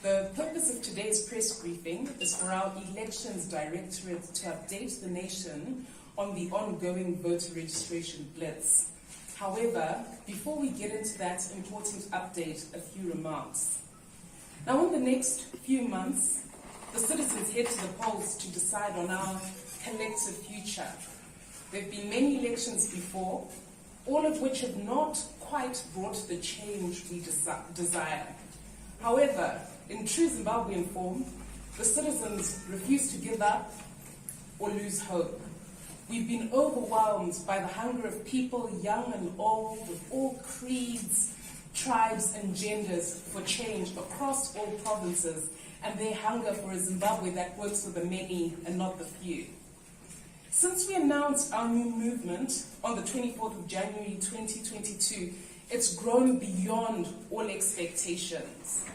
The purpose of today's press briefing is for our Elections Directorate to update the nation on the ongoing voter registration blitz. However, before we get into that important update, a few remarks. Now, in the next few months, the citizens head to the polls to decide on our collective future. There have been many elections before, all of which have not quite brought the change we desire. However, in true Zimbabwean form, the citizens refuse to give up or lose hope. We've been overwhelmed by the hunger of people, young and old, with all creeds, tribes and genders for change across all provinces, and their hunger for a Zimbabwe that works for the many and not the few. Since we announced our new movement on the 24th of January 2022, it's grown beyond all expectations.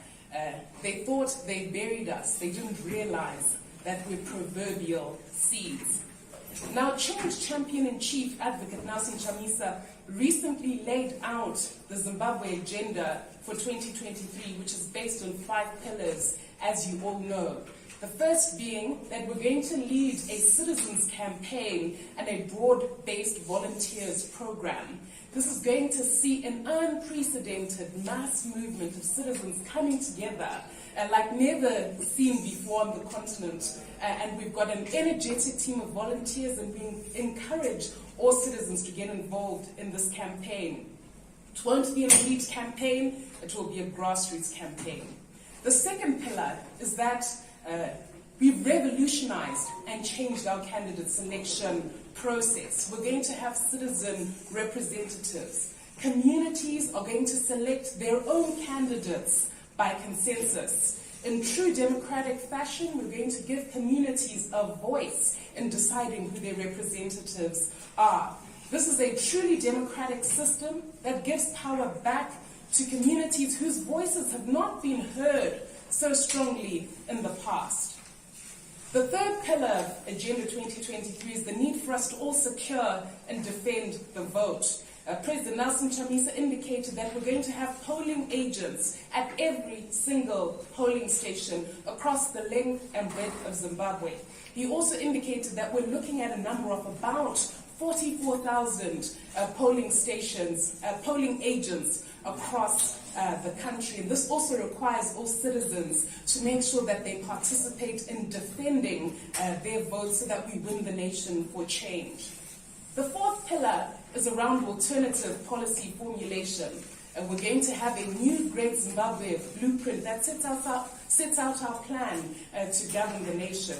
They thought they buried us. They didn't realize that we're proverbial seeds. Now, Change Champion-in-Chief Advocate Nelson Chamisa recently laid out the Zimbabwe agenda for 2023, which is based on 5 pillars, as you all know. The first being that we're going to lead a citizens campaign and a broad-based volunteers program. This is going to see an unprecedented mass movement of citizens coming together like never seen before on the continent. And we've got an energetic team of volunteers, and we encourage all citizens to get involved in this campaign. It won't be an elite campaign, it will be a grassroots campaign. The second pillar is that we've revolutionized and changed our candidate selection process. We're going to have citizen representatives. Communities are going to select their own candidates by consensus. In true democratic fashion, we're going to give communities a voice in deciding who their representatives are. This is a truly democratic system that gives power back to communities whose voices have not been heard so strongly in the past. The third pillar of Agenda 2023 is the need for us to all secure and defend the vote. President Nelson Chamisa indicated that we're going to have polling agents at every single polling station across the length and breadth of Zimbabwe. He also indicated that we're looking at a number of about 44,000 polling stations, polling agents across the country. And this also requires all citizens to make sure that they participate in defending their votes so that we win the nation for change. The fourth pillar is around alternative policy formulation. We're going to have a new Great Zimbabwe blueprint that sets out our plan to govern the nation.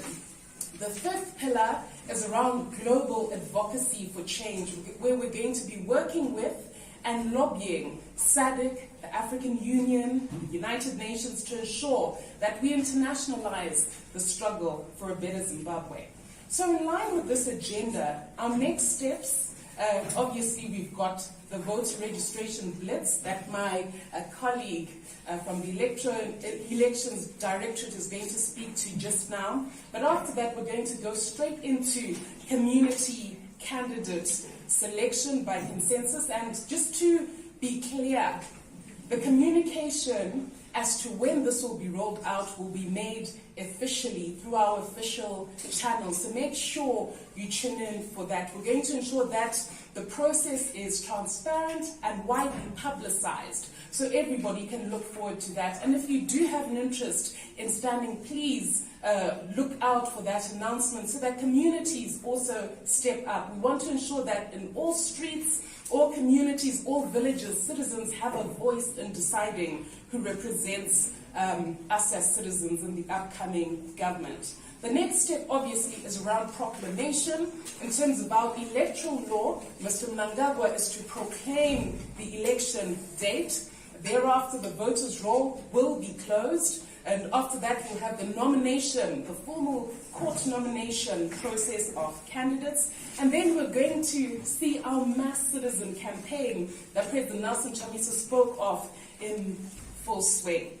The fifth pillar is around global advocacy for change, where we're going to be working with and lobbying SADC, the African Union, the United Nations to ensure that we internationalize the struggle for a better Zimbabwe. So in line with this agenda, our next steps, obviously we've got the voter registration blitz that my colleague from the Elections Directorate is going to speak to just now. But after that, we're going to go straight into community candidate selection by consensus. And just to be clear, the communication as to when this will be rolled out will be made officially through our official channels. So make sure you tune in for that. We're going to ensure that the process is transparent and widely publicized, so everybody can look forward to that. And if you do have an interest in standing, please look out for that announcement so that communities also step up. We want to ensure that in all streets, all communities, all villages, citizens have a voice in deciding who represents us as citizens in the upcoming government. The next step, obviously, is around proclamation. In terms of our electoral law, Mr. Mnangagwa is to proclaim the election date. Thereafter, the voters' roll will be closed. And after that, we'll have the nomination, the formal court nomination process of candidates. And then we're going to see our mass citizen campaign that President Nelson Chamisa spoke of in full swing.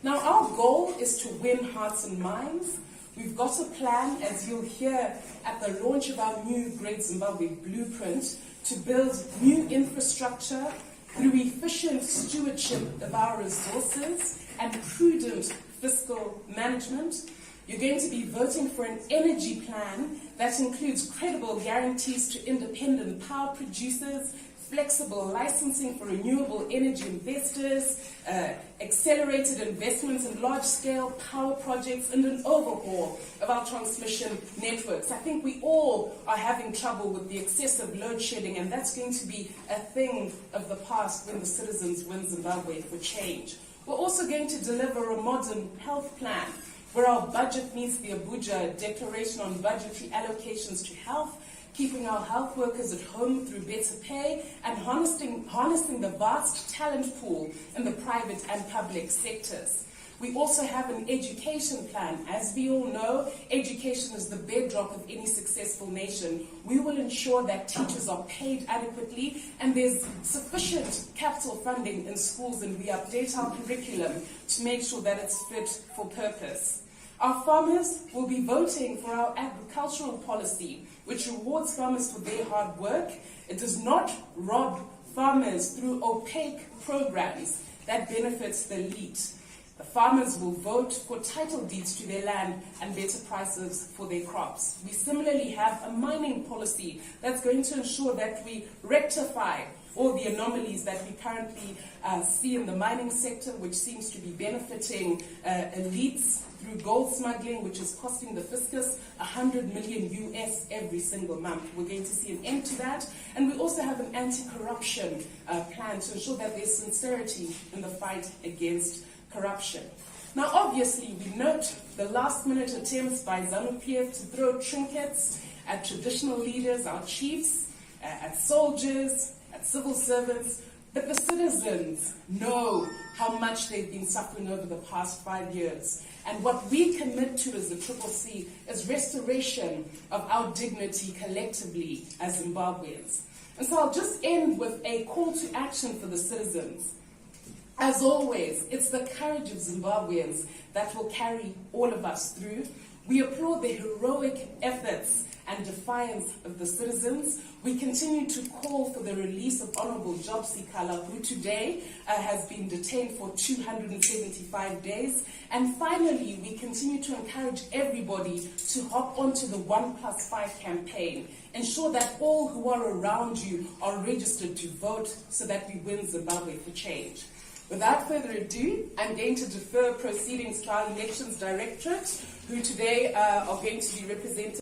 Now, our goal is to win hearts and minds. We've got a plan, as you'll hear at the launch of our new Great Zimbabwe Blueprint, to build new infrastructure through efficient stewardship of our resources and prudent prudent fiscal management. You're going to be voting for an energy plan that includes credible guarantees to independent power producers, flexible licensing for renewable energy investors, accelerated investments in large-scale power projects, and an overhaul of our transmission networks. I think we all are having trouble with the excessive load shedding, and that's going to be a thing of the past when the citizens win Zimbabwe for change. We're also going to deliver a modern health plan where our budget meets the Abuja Declaration on Budgetary Allocations to Health, keeping our health workers at home through better pay, and harnessing the vast talent pool in the private and public sectors. We also have an education plan. As we all know, education is the bedrock of any successful nation. We will ensure that teachers are paid adequately and there's sufficient capital funding in schools, and we update our curriculum to make sure that it's fit for purpose. Our farmers will be voting for our agricultural policy, which rewards farmers for their hard work. It does not rob farmers through opaque programs that benefits the elite. The farmers will vote for title deeds to their land and better prices for their crops. We similarly have a mining policy that's going to ensure that we rectify all the anomalies that we currently see in the mining sector, which seems to be benefiting elites through gold smuggling, which is costing the fiscus $100 million US every single month. We're going to see an end to that. And we also have an anti-corruption plan to ensure that there's sincerity in the fight against corruption. Now, obviously, we note the last-minute attempts by ZANU-PF to throw trinkets at traditional leaders, our chiefs, at soldiers, at civil servants, but the citizens know how much they've been suffering over the past 5 years. And what we commit to as the CCC is restoration of our dignity collectively as Zimbabweans. And so I'll just end with a call to action for the citizens. As always, it's the courage of Zimbabweans that will carry all of us through. We applaud the heroic efforts and defiance of the citizens. We continue to call for the release of Honorable Job Sikala, who today has been detained for 275 days. And finally, we continue to encourage everybody to hop onto the 1+5 campaign. Ensure that all who are around you are registered to vote so that we win Zimbabwe for change. Without further ado, I'm going to defer proceedings to our Elections Directorate, who today are going to be represented